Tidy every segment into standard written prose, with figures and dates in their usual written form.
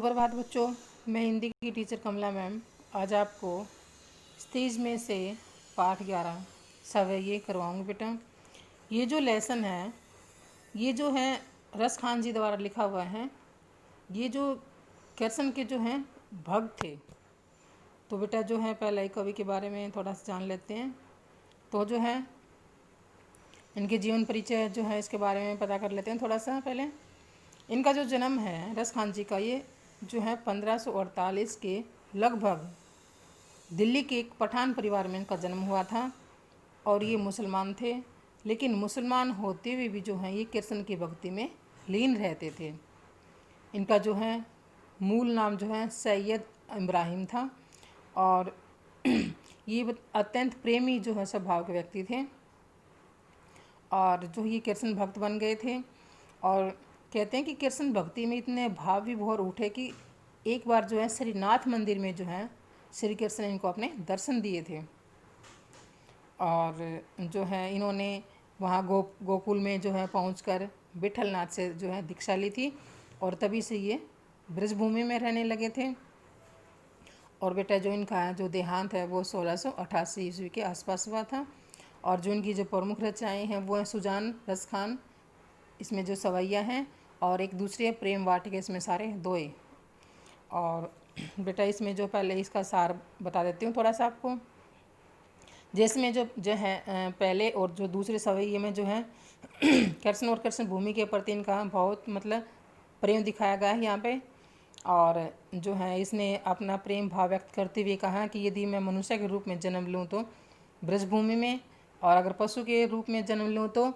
सुप्रभात बच्चों, मैं हिंदी की टीचर कमला मैम आज आपको स्टेज में से पाठ 11 सवैये करवाऊंगी बेटा। ये जो लेसन है ये जो है रस खान जी द्वारा लिखा हुआ है। ये जो करसन के जो हैं भक्त थे। तो बेटा जो है पहले ही कवि के बारे में थोड़ा सा जान लेते हैं। तो जो है इनके जीवन परिचय जो है इसके बारे में पता कर लेते हैं थोड़ा सा। पहले इनका जो जन्म है रस खान जी का, ये जो है 1548 के लगभग दिल्ली के एक पठान परिवार में इनका जन्म हुआ था। और ये मुसलमान थे, लेकिन मुसलमान होते हुए भी जो है ये कृष्ण की भक्ति में लीन रहते थे। इनका जो है मूल नाम जो है सैयद इब्राहिम था। और ये अत्यंत प्रेमी जो है स्वभाव के व्यक्ति थे। और जो ये कृष्ण भक्त बन गए थे। और कहते हैं कि कृष्ण भक्ति में इतने भाव भी बहुत उठे कि एक बार जो है श्रीनाथ मंदिर में जो है श्री कृष्ण इनको अपने दर्शन दिए थे। और जो है इन्होंने वहाँ गोकुल में जो है पहुंचकर विठलनाथ से जो है दीक्षा ली थी। और तभी से ये ब्रजभूमि में रहने लगे थे। और बेटा जो इनका जो देहांत है वो 1688 ईस्वी के आसपास हुआ था। और जो इनकी जो प्रमुख रचनाएँ हैं वो हैं सुजान रस खान, इसमें जो सवैया हैं, और एक दूसरी है प्रेम वाटिका, इसमें सारे दो ही। और बेटा इसमें जो पहले इसका सार बता देती हूँ थोड़ा सा आपको। जिसमें जो है पहले और जो दूसरे सवैये में जो है कृष्ण और कृष्ण भूमि के प्रति इनका बहुत मतलब प्रेम दिखाया गया है यहाँ पे। और जो है इसने अपना प्रेम भाव व्यक्त करते हुए कहा कि यदि मैं मनुष्य के रूप में जन्म लूँ तो ब्रजभूमि में, और अगर पशु के रूप में जन्म लूँ तो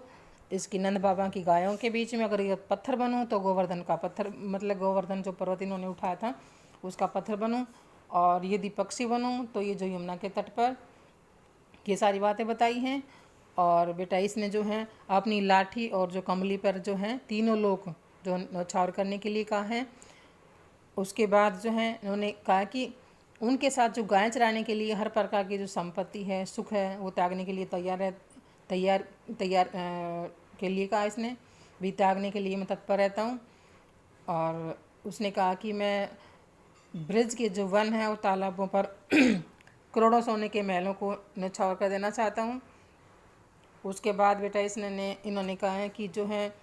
इसकी नंद बाबा की गायों के बीच में, अगर ये पत्थर बनूँ तो गोवर्धन का पत्थर मतलब गोवर्धन जो पर्वत इन्होंने उठाया था उसका पत्थर बनूँ, और यदि पक्षी बनूँ तो ये जो यमुना के तट पर, ये सारी बातें बताई हैं। और बेटा इसने जो है अपनी लाठी और जो कमली पर जो है तीनों लोग जो न्यौछावर करने के लिए कहा है। उसके बाद जो है उन्होंने कहा कि उनके साथ जो गाय चराने के लिए हर प्रकार की जो संपत्ति है सुख है वो त्यागने के लिए तैयार के लिए कहा इसने भी, त्यागने के लिए मैं तत्पर रहता हूँ। और उसने कहा कि मैं ब्रज के जो वन है और तालाबों पर करोड़ों सोने के महलों को न्यौछावर कर देना चाहता हूँ। उसके बाद बेटा इन्होंने कहा है कि जो है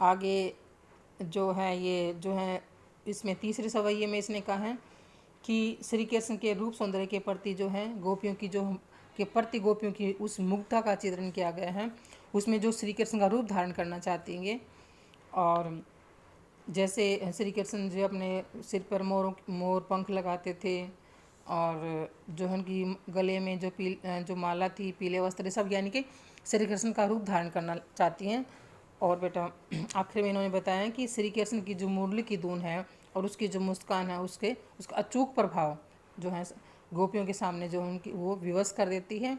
आगे जो है ये जो है इसमें तीसरे सवैये में इसने कहा है कि श्री कृष्ण के रूप सौंदर्य के प्रति जो है गोपियों की जो के प्रति गोपियों की उस मुग्धता का चित्रण किया गया है, उसमें जो श्री कृष्ण का रूप धारण करना चाहती हैं। और जैसे श्री कृष्ण जो अपने सिर पर मोर पंख लगाते थे, और जो उनकी गले में जो माला थी, पीले वस्त्र, सब यानी कि श्री कृष्ण का रूप धारण करना चाहती हैं। और बेटा आखिर में इन्होंने बताया कि श्री कृष्ण की जो मुरली की धुन है और उसकी जो मुस्कान है उसका अचूक प्रभाव जो है गोपियों के सामने जो उनकी वो विवश कर देती है।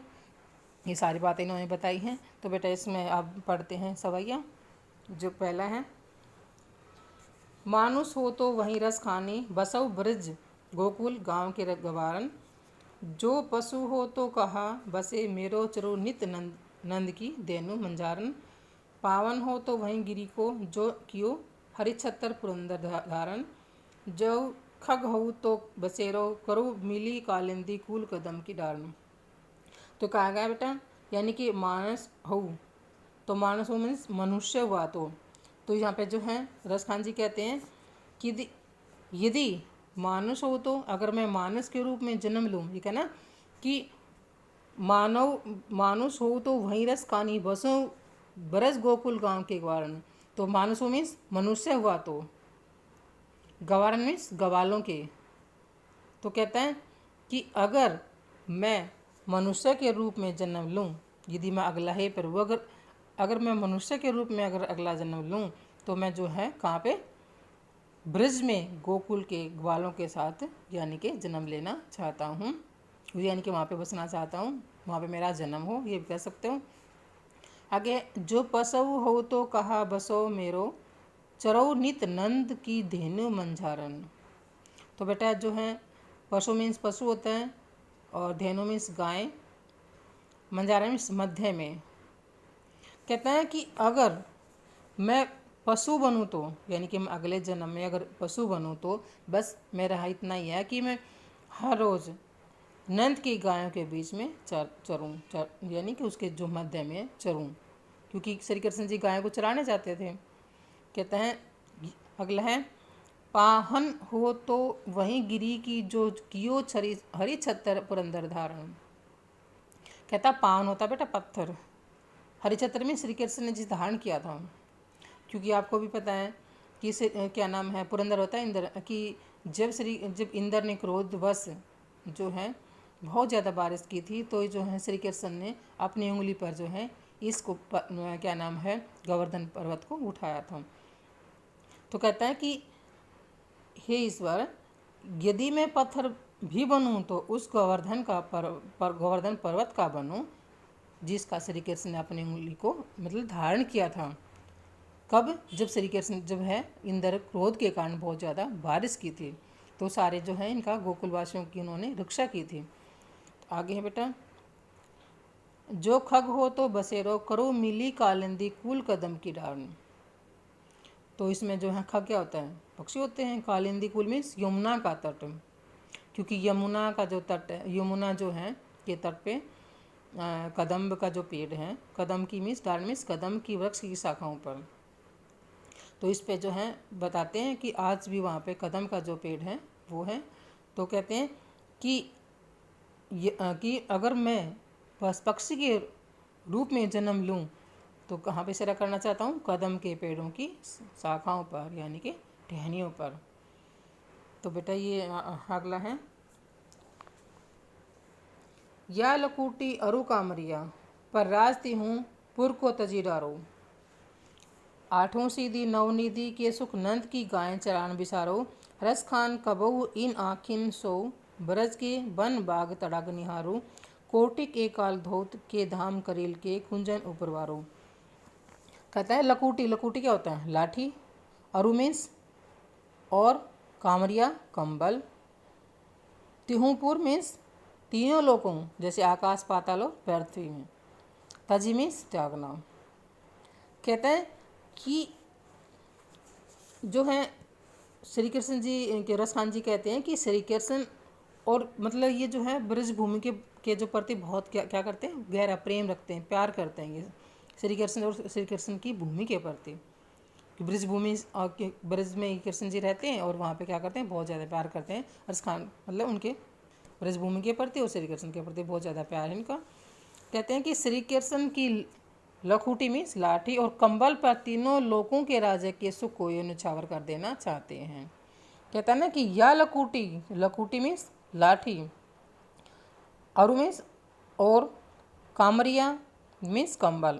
ये सारी बातें इन्होंने बताई हैं। तो बेटा इसमें आप पढ़ते हैं सवैया। जो पहला है, मानुष हो तो वहीं रस खानी, बसौ ब्रज गोकुल गांव के गवारन। जो पशु हो तो कहा बसे मेरो चरो नित नंद की देनु मंजारन। पावन हो तो वहीं गिरी को जो कियो हरिछत्तर पुरंदर धारण। जो खग हो तो बसेरो करो मिली कालिंदी कूल कदम की डारण। तो कहा गया बेटा यानी कि मानस हो तो मानस हो मीन्स मनुष्य हुआ तो यहाँ पे जो है रस खान जी कहते हैं कि यदि मानुष हो तो, अगर मैं मानस के रूप में जन्म लूँ, ये कहना कि मानुष हो तो वहीं रस खानी बसों ब्रज गोकुल गांव के गवारन। तो मानुष हो मीन्स मनुष्य हुआ तो, गवारन मीन्स गवालों के। तो कहता है कि अगर मैं मनुष्य के रूप में जन्म लूँ, यदि मैं अगला है प्रभु, अगर मैं मनुष्य के रूप में अगर अगला जन्म लूँ तो मैं जो है कहाँ पे ब्रज में गोकुल के ग्वालों के साथ यानी कि जन्म लेना चाहता हूँ, यानी कि वहाँ पे बसना चाहता हूँ, वहाँ पे मेरा जन्म हो, ये भी कह सकते हो। आगे, जो पशु हो तो कहा बसो मेरो चरो नित नंद की धेनु मंझारन। तो बेटा जो है पशु मीन्स पशु होता है, और धेनु मीन्स गाय, मंझारन मीन्स मध्य में। कहता है कि अगर मैं पशु बनूँ तो, यानी कि मैं अगले जन्म में अगर पशु बनूँ तो बस मेरा इतना ही है कि मैं हर रोज़ नंद की गायों के बीच में चरूँ, यानी कि उसके जो मध्य में चरूँ, क्योंकि श्री कृष्ण जी गायों को चराने जाते थे। कहते हैं अगला है, पाहन हो तो वहीं गिरी की जो कियो छरी हरी छत्तर पुरंदर धारण। कहता पावन होता बेटा पत्थर, हरी छत्र में श्री कृष्ण ने जिस धारण किया था, क्योंकि आपको भी पता है कि क्या नाम है, पुरंदर होता है इंद्र, कि जब इंद्र ने क्रोधवश जो है बहुत ज़्यादा बारिश की थी, तो जो है श्री कृष्ण ने अपनी उंगली पर जो है इसको क्या नाम है, गोवर्धन पर्वत को उठाया था। तो कहता है कि हे ईश्वर, यदि मैं पत्थर भी बनूं तो उस गोवर्धन गोवर्धन पर्वत का बनूं जिसका श्री कृष्ण ने अपनी उंगली को मतलब धारण किया था। कब? जब श्री कृष्ण जब है इंद्र क्रोध के कारण बहुत ज़्यादा बारिश की थी, तो सारे जो है इनका गोकुलवासियों की उन्होंने रक्षा की थी। तो आगे है बेटा, जो खग हो तो बसेरो करो मिली कालिंदी कूल कदम की डाल। तो इसमें जो है खग क्या होता है? पक्षी होते हैं। कालिंदी कुल मीन्स यमुना का तट, क्योंकि यमुना का जो तट है, यमुना जो है के तट पे कदम्ब का जो पेड़ है, कदम की मीन्स डाल मीन्स कदम की वृक्ष की शाखाओं पर, तो इस पे जो है बताते हैं कि आज भी वहाँ पे कदम का जो पेड़ है वो है। तो कहते हैं कि अगर मैं पक्षी के रूप में जन्म लूँ तो कहाँ पे सैर करना चाहता हूँ? कदम के पेड़ों की शाखाओं पर, यानी कि टहनियों पर। तो बेटा ये अगला है, या लकूटी अरु कामरिया पर राजती हूँ पुर को तजी डारो। आठों सीधी नवनिधि के सुख नंद की गायें चरान बिसारो। रस खान कबहू इन आखिन सो ब्रज के बन बाग तड़ाग निहारो। कोटिक एकाल धोत के धाम करेल के कुंजन उपरवारो। कहता है लकूटी, लकूटी क्या होता है? लाठी, अरु मीन्स और, कामरिया कंबल, तिहुपुर मीन्स तीनों लोकों जैसे आकाश पाताल और पृथ्वी में, तजी मीन्स त्यागना। कहता है कि जो है श्री कृष्ण जी के रसखान जी कहते हैं कि श्री कृष्ण और मतलब ये जो है ब्रज भूमि के जो प्रति बहुत क्या करते हैं? गहरा प्रेम रखते हैं, प्यार करते हैं ये श्री कृष्ण और श्री कृष्ण की भूमि के प्रति। ब्रज भूमि ब्रज में कृष्ण जी रहते हैं और वहाँ पे क्या करते हैं? बहुत ज़्यादा प्यार करते हैं रसखान, मतलब उनके ब्रज भूमि के प्रति और श्री कृष्ण के प्रति बहुत ज़्यादा प्यार है इनका। कहते हैं कि श्री कृष्ण की लखूटी मीन्स लाठी और कंबल पर तीनों लोगों के राजा के सुख को ये न्यौछावर कर देना चाहते हैं। कहता है ना कि या लकूटी, लकूटी मीन्स लाठी, अरु मीन्स और, कामरिया मीन्स कंबल।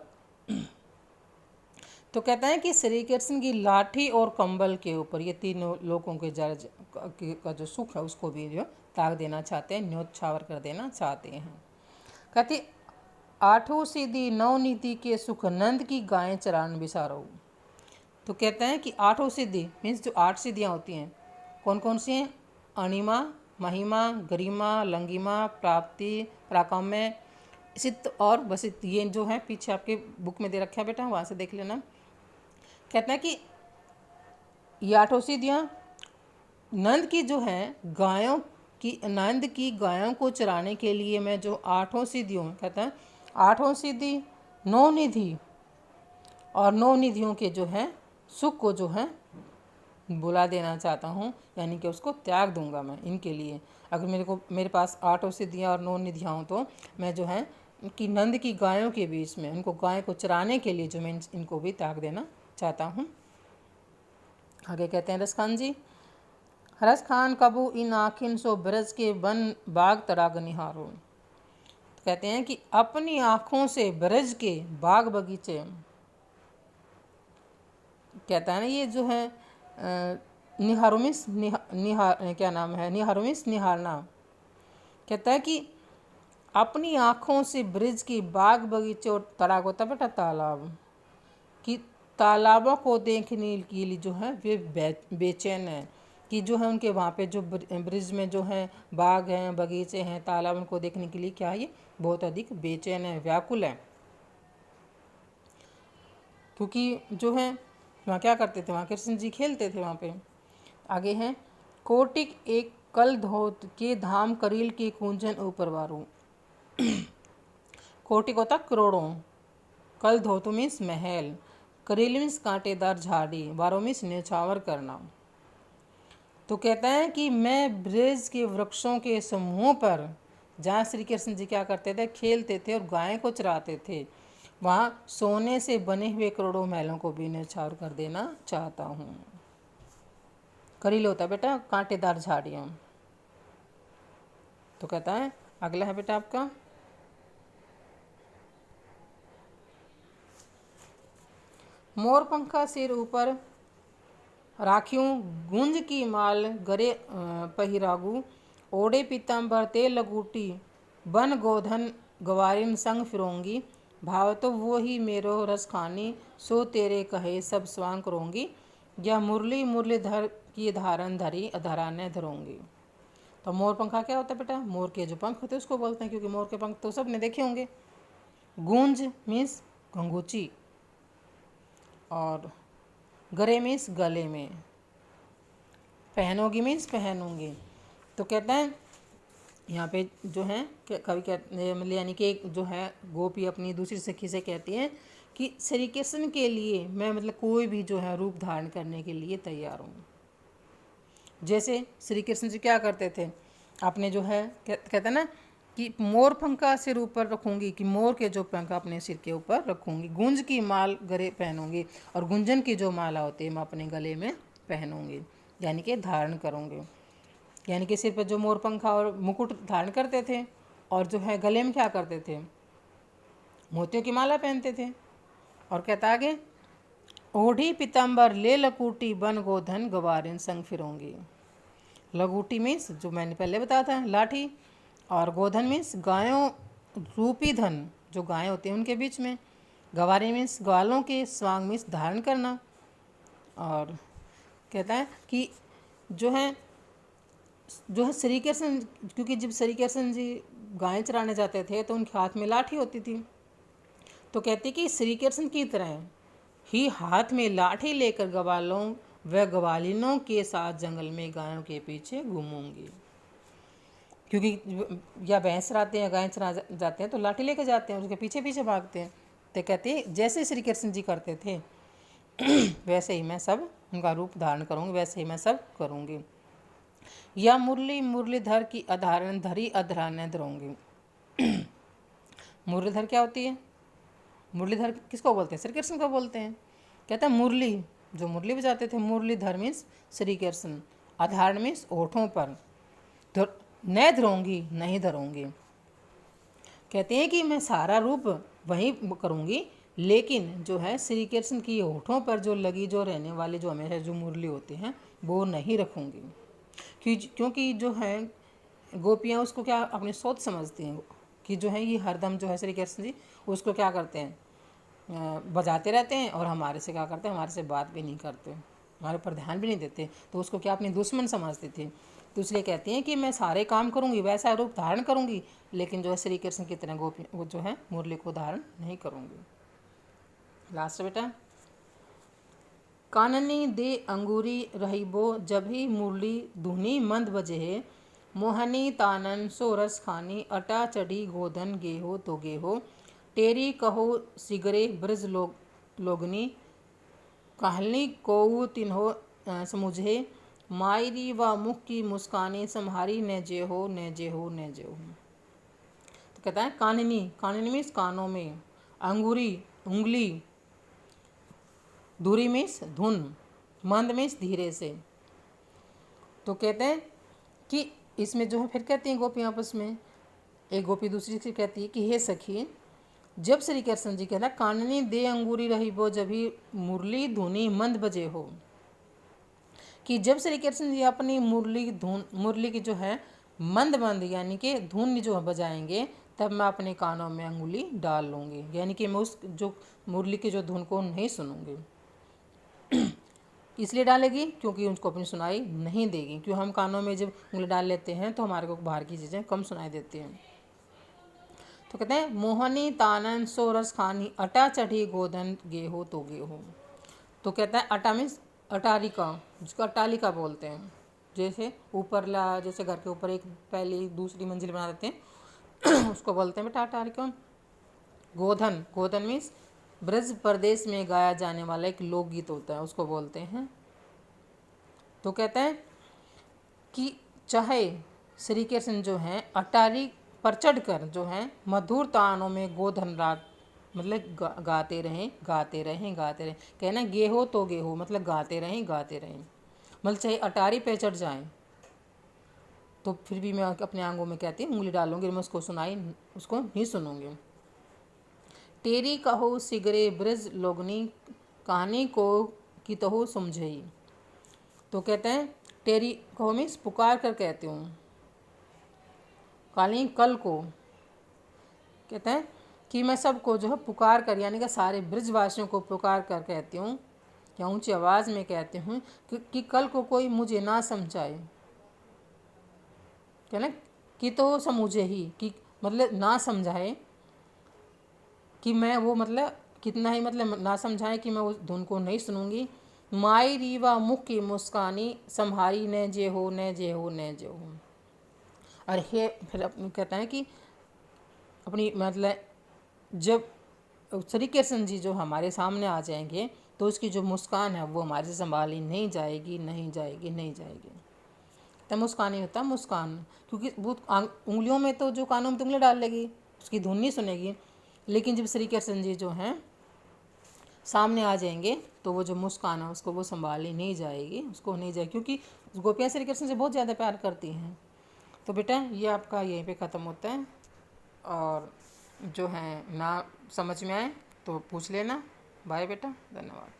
तो कहता है कि श्री कृष्ण की लाठी और कंबल के ऊपर ये तीनों लोगों के का जो सुख है उसको भी जो त्याग देना चाहते हैं, न्योछावर कर देना चाहते हैं। कहती आठों सीधी नवनीति के सुख नंद की गायें चरान बिसारो। तो कहते हैं कि आठों सिद्धि मीन्स जो 8 सिद्धियाँ होती हैं, कौन कौन सी हैं? अणिमा, महिमा, गरिमा, लंगिमा, प्राप्ति, प्राकाम्य, सिद्ध और वसित। ये जो है पीछे आपके बुक में दे रखे हैं बेटा, वहाँ से देख लेना। कहते हैं कि ये 8 सिद्धियाँ नंद की जो है गायों की, नंद की गायों को चराने के लिए मैं जो 8 सिद्धियों, कहता है 8 सिद्धि 9 निधि और 9 निधियों के जो है सुख को जो है बुला देना चाहता हूँ, यानी कि उसको त्याग दूंगा मैं इनके लिए। अगर मेरे पास 8 सिद्धियाँ और 9 निधियाँ हों तो मैं जो है कि नंद की गायों के बीच में उनको गाय को चराने के लिए जो मैं इनको भी त्याग देना चाहता हूँ। आगे कहते हैं रसखान जी, रस खान कबू इन आखिन सो ब्रज के वन बाग तड़ाग निहारो। कहते हैं कि अपनी आँखों से ब्रज के बाग बगीचे, कहता है ना ये जो है निहारो मीन्स क्या नाम है? निहारो मीन्स निहारना। कहता है कि अपनी आँखों से ब्रिज की बाग बगीचे और तड़ाग होता बेटा तालाब, कि तालाबों को देखने के लिए जो है वे बेचैन है, कि जो है उनके वहाँ पे जो ब्रिज में जो है बाग हैं, बगीचे हैं, तालाब, उनको देखने के लिए क्या है? ये बहुत अधिक बेचैन है, व्याकुल है। क्योंकि जो है वहाँ क्या करते थे, वहाँ कृष्ण जी खेलते थे वहाँ पे। आगे हैं, कोटिक एक कल धोत के धाम करील की कुंजन ऊपर वारू। कोटिक होता करोड़ों, कल धोतु मीन्स महल, करील मीन्स कांटेदार झाड़ी, वारो मीन्स न्यौछावर करना। तो कहता है कि मैं ब्रज के वृक्षों के समूह पर, जहाँ श्री कृष्ण जी क्या करते थे, खेलते थे और गाय को चराते थे, वहाँ सोने से बने हुए करोड़ों महलों को भी न्यौछावर कर देना चाहता हूँ। करील होता है बेटा कांटेदार झाड़ियाँ। तो कहता है अगला है बेटा आपका, मोर पंखा सिर ऊपर राख्यूं गुंज की माल गरे पहिरागू, ओढ़े पीताम्बर ते लगूटी बन गोधन गवारिन संग फिरोंगी, भाव तो वो ही मेरो रस खानी सो तेरे कहे सब स्वांग करूँगी, या मुरली मुरलीधर की धारन धरी अधरा ने धरूंगी। तो मोर पंखा क्या होता है बेटा, मोर के जो पंख होते हैं उसको बोलते हैं, क्योंकि मोर के पंख तो सबने देखे होंगे। गूंज मीन्स घंगूची, और गरे मीन्स गले में, पहनोगी मीन्स पहनूंगी। तो कहते हैं यहाँ पे जो है कवि कहते यानी कि एक जो है गोपी अपनी दूसरी सखी से कहती है कि श्री कृष्ण के लिए मैं मतलब कोई भी जो है रूप धारण करने के लिए तैयार हूँ। जैसे श्री कृष्ण जी क्या करते थे, अपने जो है कहते हैं ना कि मोर पंखा सिर ऊपर रखूंगी, कि मोर के जो पंखा अपने सिर के ऊपर रखूंगी, गुंज की माल गले पहनूंगी, और गुंजन की जो माला होती है मैं अपने गले में पहनूंगी, यानी कि धारण करूंगी। यानी कि सिर पर जो मोर पंखा और मुकुट धारण करते थे, और जो है गले में क्या करते थे, मोतियों की माला पहनते थे। और कहता आगे, ओढ़ी पीताम्बर ले लकूटी बन गोधन गवारिन संग फिरोंगी। लगूटी मीन्स जो मैंने पहले बताया था लाठी, और गोधन मीन्स गायों रूपी धन, जो गायें होती हैं उनके बीच में, गवारी मीन्स ग्वालों के, स्वांग मीन्स धारण करना। और कहता है कि जो है श्री कृष्ण, क्योंकि जब श्री कृष्ण जी गायें चराने जाते थे तो उनके हाथ में लाठी होती थी। तो कहती कि श्री कृष्ण की तरह ही हाथ में लाठी लेकर ग्वालों व ग्वालिनों के साथ जंगल में गायों के पीछे घूमूंगी। क्योंकि या भैंस चराते हैं या गायें चरा जाते हैं तो लाठी लेकर जाते हैं, उसके पीछे पीछे भागते हैं। तो कहते जैसे श्री कृष्ण जी करते थे वैसे ही मैं सब उनका रूप धारण करूँगी, वैसे ही मैं सब करूँगी। या मुरली मुरलीधर की अधारण धरी अधराने धरूंगी। मुरलीधर क्या होती है, मुरलीधर किसको बोलते हैं, श्री कृष्ण को बोलते हैं। कहते हैं मुरली, जो मुरली बजाते थे, मुरलीधर मीन्स श्री कृष्ण, अधारण मीन्स ओठों पर, न धरूंगी नहीं धरूंगी। कहते हैं कि मैं सारा रूप वही करूंगी, लेकिन जो है श्री कृष्ण की होठों पर जो लगी जो रहने वाली जो हमेशा जो मुरली होती हैं वो नहीं रखूंगी। क्योंकि जो है गोपियाँ उसको क्या अपनी सोच समझती हैं कि जो है ये हरदम जो है श्री कृष्ण जी उसको क्या करते हैं, बजाते रहते हैं, और हमारे से क्या करते हैं, हमारे से बात भी नहीं करते, हमारे ऊपर ध्यान भी नहीं देते। तो उसको क्या अपनी दुश्मन समझते थे। तो इसलिए कहती हैं कि मैं सारे काम करूँगी, वैसा रूप धारण करूँगी, लेकिन जो है श्री कृष्ण की तरह गोपी वो जो है मुरली को धारण नहीं करूँगी। लास्ट बेटा, काननी दे अंगूरी रहीबो जभी मुरली धुनी मंद बजे है, मोहनी तानन सोरस खानी अटा चढ़ी गोधन गेहो तो गेहो, टेरी कहो सिगरे ब्रज लोगनी, कहलनी कोऊ तिन्हो समुझे, मायरी व मुख की मुस्कानी सम्हारी न जे हो न जे हो न जे हो। तो कहता है काननी, काननी मीन्स कानों में, अंगूरी उंगली, धुरी मीन्स धुन, मंद मीन्स धीरे से। तो कहते हैं कि इसमें जो है फिर कहती हैं गोपियाँ आपस में, एक गोपी दूसरी से कहती है कि हे सखी, जब श्री कृष्ण जी कहना काननी दे अंगूरी रही वो जभी मुरली धुनी मंद बजे हो, कि जब श्री कृष्ण जी अपनी मुरली की जो है मंद मंद यानी कि धुन जो बजाएंगे, तब मैं अपने कानों में अंगुली डाल लूँगी, यानी कि मैं उस जो मुरली की जो धुन को नहीं सुनूंगी। इसलिए डालेगी क्योंकि उनको अपनी सुनाई नहीं देगी, क्यों हम कानों में जब उंगली डाल लेते हैं तो हमारे को बाहर की चीज़ें कम सुनाई देती हैं। तो कहते हैं मोहनी तानन सोरस खानी अटा चढ़ी गोधन गेहो तो गेहो। तो कहता है अटा मीन्स अटारिका, जिसको अट्टालिका बोलते हैं। जैसे ऊपरला, जैसे घर के ऊपर एक पहली दूसरी मंजिल बना देते हैं उसको बोलते हैं बेटा अटारिका। गोधन, गोधन मीन्स ब्रज प्रदेश में गाया जाने वाला एक लोकगीत होता है, उसको बोलते हैं। तो कहता है कि चाहे श्री कृष्ण जो हैं अटारी पर चढ़कर जो हैं मधुर तानों में गोधन राग मतलब गाते रहें गाते रहें गाते रहें। कहना गे हो तो गे हो मतलब गाते रहें गाते रहें, मतलब चाहे अटारी पे चढ़ जाएं तो फिर भी मैं अपने आंगों में कहती उंगली डालूंगी, मैं उसको नहीं सुनूंगी। तेरी कहो सिगरे ब्रज लोगनी कहानी को की तो समझई। तो कहते हैं तेरी कहो मीन्स पुकार कर कहती हूँ, काली कल को कहते हैं कि मैं सबको जो है पुकार कर यानी कि सारे ब्रजवासियों को पुकार कर कहती हूँ या ऊंची आवाज़ में कहती हूँ कि कल को कोई मुझे ना समझाए। क्या ना कि तो समझे ही कि मतलब ना समझाए कि मैं वो मतलब कितना ही मतलब ना समझाए कि मैं उस धुन को नहीं सुनूंगी। माई रीवा मुख की मुस्कानी संहारी न जे हो न जे हो न जे हो। और हे फिर कहता है कि अपनी मतलब जब श्री कृष्ण जी जो हमारे सामने आ जाएंगे तो उसकी जो मुस्कान है वो हमारे से संभाली नहीं जाएगी नहीं जाएगी नहीं जाएगी। तो मुस्कान ही होता है मुस्कान, क्योंकि वो उंगलियों में तो जो कानों में उंगली डाल लेगी उसकी धुन नहीं सुनेगी, लेकिन जब श्री कृष्ण जी जो हैं सामने आ जाएंगे तो वो जो मुस्कान है उसको वो संभाली नहीं जाएगी, उसको नहीं जाएगी, क्योंकि गोपियाँ श्री कृष्ण से बहुत ज़्यादा प्यार करती हैं। तो बेटा ये आपका यहीं पे ख़त्म होता है, और जो है ना समझ में आए तो पूछ लेना। बाय बेटा, धन्यवाद।